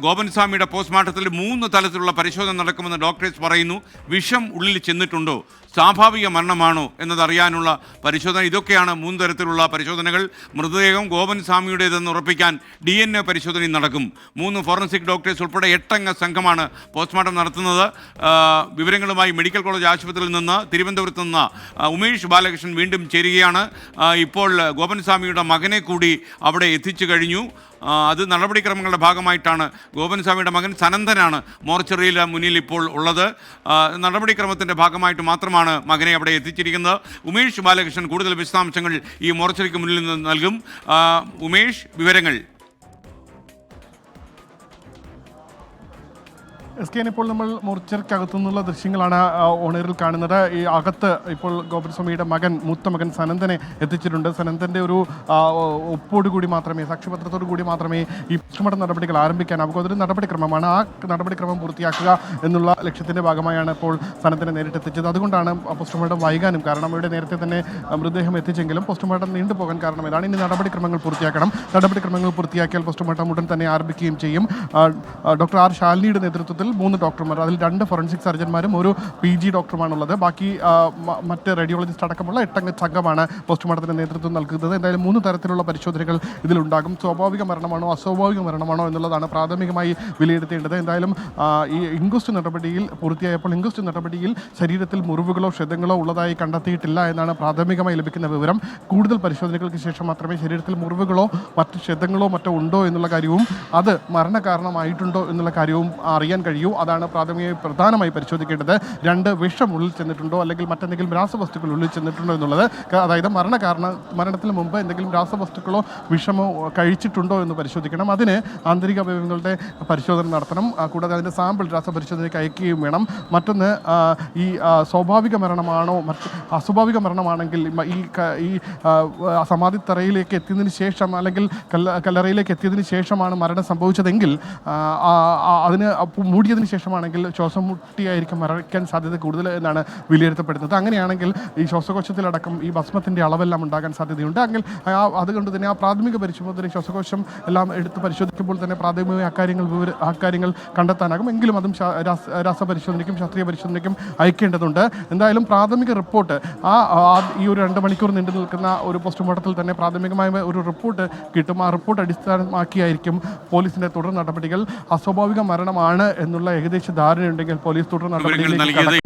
ഗോപൻസ്വാമിയുടെ പോസ്റ്റ്മോർട്ടത്തിൽ 3 തലത്തിലുള്ള പരിശോധന നടക്കുമെന്ന് ഡോക്ടേഴ്സ് പറയുന്നു. വിഷം ഉള്ളിൽ ചെന്നിട്ടുണ്ടോ, സ്വാഭാവിക മരണമാണോ എന്നതറിയാനുള്ള പരിശോധന. ഇതൊക്കെയാണ് 3 തരത്തിലുള്ള പരിശോധനകൾ. മൃതദേഹം ഗോപൻസ്വാമിയുടേതെന്ന് ഉറപ്പിക്കാൻ DNA പരിശോധനയും നടക്കും. 3 ഫോറൻസിക് ഡോക്ടേഴ്സ് ഉൾപ്പെടെ 8 അംഗ സംഘമാണ് പോസ്റ്റ്മോർട്ടം നടത്തുന്നത്. വിവരങ്ങളുമായി മെഡിക്കൽ കോളേജ് ആശുപത്രിയിൽ നിന്ന് തിരുവനന്തപുരത്ത് നിന്ന് ഉമേഷ് ബാലകൃഷ്ണൻ വീണ്ടും ചേരുകയാണ്. ഇപ്പോൾ ഗോപൻസ്വാമിയുടെ മകനെ കൂടി അവിടെ എത്തിച്ചു കഴിഞ്ഞു. അത് നടപടിക്രമങ്ങളുടെ ഭാഗമായിട്ടാണ്. ഗോപൻസ്വാമിയുടെ മകൻ സനന്ദനാണ് മോർച്ചറിയുടെ മുന്നിൽ ഇപ്പോൾ ഉള്ളത്. നടപടിക്രമത്തിൻ്റെ ഭാഗമായിട്ട് മാത്രമാണ് മകനെ അവിടെ എത്തിച്ചിരിക്കുന്നത്. ഉമേഷ് ബാലകൃഷ്ണൻ കൂടുതൽ വിശദാംശങ്ങൾ ഈ മോർച്ചറിക്ക് മുന്നിൽ നിന്ന് നൽകും. ഉമേഷ്, വിവരങ്ങൾ. ഇപ്പോൾ നമ്മൾ മോർച്ചറിക്കകത്തു നിന്നുള്ള ദൃശ്യങ്ങളാണ് ഓണറിൽ കാണുന്നത്. ഈ അകത്ത് ഇപ്പോൾ ഗോപൻസ്വാമിയുടെ മൂത്ത മകൻ സനന്ദനെ എത്തിച്ചിട്ടുണ്ട്. സനന്ദൻ്റെ ഒരു ഒപ്പോടുകൂടി മാത്രമേ, സാക്ഷ്യപത്രത്തോടു കൂടി മാത്രമേ ഈ പോസ്റ്റ്മോർട്ടം നടപടികൾ ആരംഭിക്കാനാവും. അതൊരു നടപടിക്രമമാണ്. ആ നടപടിക്രമം പൂർത്തിയാക്കുക എന്നുള്ള ലക്ഷ്യത്തിൻ്റെ ഭാഗമായാണ് ഇപ്പോൾ സനന്ദനെ നേരിട്ടെത്തിച്ചത്. അതുകൊണ്ടാണ് പോസ്റ്റ്മോർട്ടം വൈകാനും കാരണം. ഇവിടെ നേരത്തെ തന്നെ മൃതദേഹം എത്തിച്ചെങ്കിലും പോസ്റ്റ്മോർട്ടം നീണ്ടുപോകാൻ കാരണം ഇതാണ്. ഇനി നടപടിക്രമങ്ങൾ പൂർത്തിയാക്കണം. നടപടിക്രമങ്ങൾ പൂർത്തിയാക്കിയാൽ പോസ്റ്റ്മോർട്ടം ഉടൻ തന്നെ ആരംഭിക്കുകയും ചെയ്യും. ഡോക്ടർ ആർ ശാലിനിയുടെ നേതൃത്വത്തിൽ 3 ഡോക്ടർമാർ, അതിൽ 2 ഫോറൻസിക് സർജന്മാരും 1 PG ഡോക്ടറുമാണുള്ളത്. ബാക്കി മറ്റ് റേഡിയോളജിസ്റ്റ് അടക്കമുള്ള 8 അംഗ സംഘമാണ് പോസ്റ്റ്മോർട്ടത്തിന് നേതൃത്വം നൽകുന്നത്. എന്തായാലും 3 തരത്തിലുള്ള പരിശോധനകൾ ഇതിലുണ്ടാകും. സ്വാഭാവിക മരണമാണോ അസ്വാഭാവിക മരണമാണോ എന്നുള്ളതാണ് പ്രാഥമികമായി വിലയിരുത്തേണ്ടത്. എന്തായാലും ഈ ഇൻക്വസ്റ്റ് നടപടിയിൽ പൂർത്തിയായപ്പോൾ ഇൻക്വസ്റ്റ് നടപടിയിൽ ശരീരത്തിൽ മുറിവുകളോ ക്ഷതങ്ങളോ ഉള്ളതായി കണ്ടെത്തിയിട്ടില്ല എന്നാണ് പ്രാഥമികമായി ലഭിക്കുന്ന വിവരം. കൂടുതൽ പരിശോധനകൾക്ക് ശേഷം മാത്രമേ ശരീരത്തിൽ മുറിവുകളോ മറ്റ് ക്ഷതങ്ങളോ മറ്റോ ഉണ്ടോ എന്നുള്ള കാര്യവും അത് മരണകാരണമായിട്ടുണ്ടോ എന്നുള്ള കാര്യവും അറിയാൻ കഴിയും. അതാണ് പ്രധാനമായി പരിശോധിക്കേണ്ടത്. 2 വിഷം ഉള്ളിൽ ചെന്നിട്ടുണ്ടോ അല്ലെങ്കിൽ മറ്റെന്തെങ്കിലും രാസവസ്തുക്കൾ ഉള്ളിൽ ചെന്നിട്ടുണ്ടോ എന്നുള്ളത്. അതായത് മരണത്തിന് മുമ്പ് എന്തെങ്കിലും രാസവസ്തുക്കളോ വിഷമോ കഴിച്ചിട്ടുണ്ടോ എന്ന് പരിശോധിക്കണം. അതിന് ആന്തരിക അവയവങ്ങളുടെ പരിശോധന നടത്തണം. കൂടാതെ അതിൻ്റെ സാമ്പിൾ രാസപരിശോധനയ്ക്ക് അയക്കുകയും വേണം. മറ്റൊന്ന്, ഈ സ്വാഭാവിക മരണമാണോ അസ്വാഭാവിക മരണമാണെങ്കിൽ ഈ സമാധിത്തറയിലേക്ക് എത്തിയതിന് ശേഷം അല്ലെങ്കിൽ കല്ലറയിലേക്ക് എത്തിയതിന് ശേഷമാണ് മരണം സംഭവിച്ചതെങ്കിൽ അതിന് മൂടിയതിന് ശേഷമാണെങ്കിൽ ശ്വാസം മുട്ടിയായിരിക്കും മരിക്കാൻ സാധ്യത കൂടുതൽ എന്നാണ് വിലയിരുത്തപ്പെടുന്നത്. അങ്ങനെയാണെങ്കിൽ ഈ ശ്വാസകോശത്തിലടക്കം ഈ ഭസ്മത്തിൻ്റെ അളവെല്ലാം ഉണ്ടാകാൻ സാധ്യതയുണ്ട്. അതുകൊണ്ട് തന്നെ ആ പ്രാഥമിക പരിശോധന ശ്വാസകോശം എല്ലാം എടുത്ത് പരിശോധിക്കുമ്പോൾ തന്നെ പ്രാഥമികമായ അക്കാര്യങ്ങൾ കണ്ടെത്താനാകും. എങ്കിലും അതും രാസപരിശോധനയ്ക്കും ശാസ്ത്രീയ പരിശോധനയ്ക്കും അയക്കേണ്ടതുണ്ട്. എന്തായാലും പ്രാഥമിക റിപ്പോർട്ട് ഈ ഒരു 2 മണിക്കൂർ നീണ്ടു നിൽക്കുന്ന ഒരു പോസ്റ്റ്മോർട്ടത്തിൽ തന്നെ പ്രാഥമികമായ ഒരു റിപ്പോർട്ട് കിട്ടും. ആ റിപ്പോർട്ട് അടിസ്ഥാനമാക്കിയായിരിക്കും പോലീസിൻ്റെ തുടർ നടപടികൾ. അസ്വാഭാവിക മരണമാണ് എന്നുള്ള ഏകദേശ ധാരണയുണ്ടെങ്കിൽ പോലീസ് തുടർ നടപടികളിലേക്ക്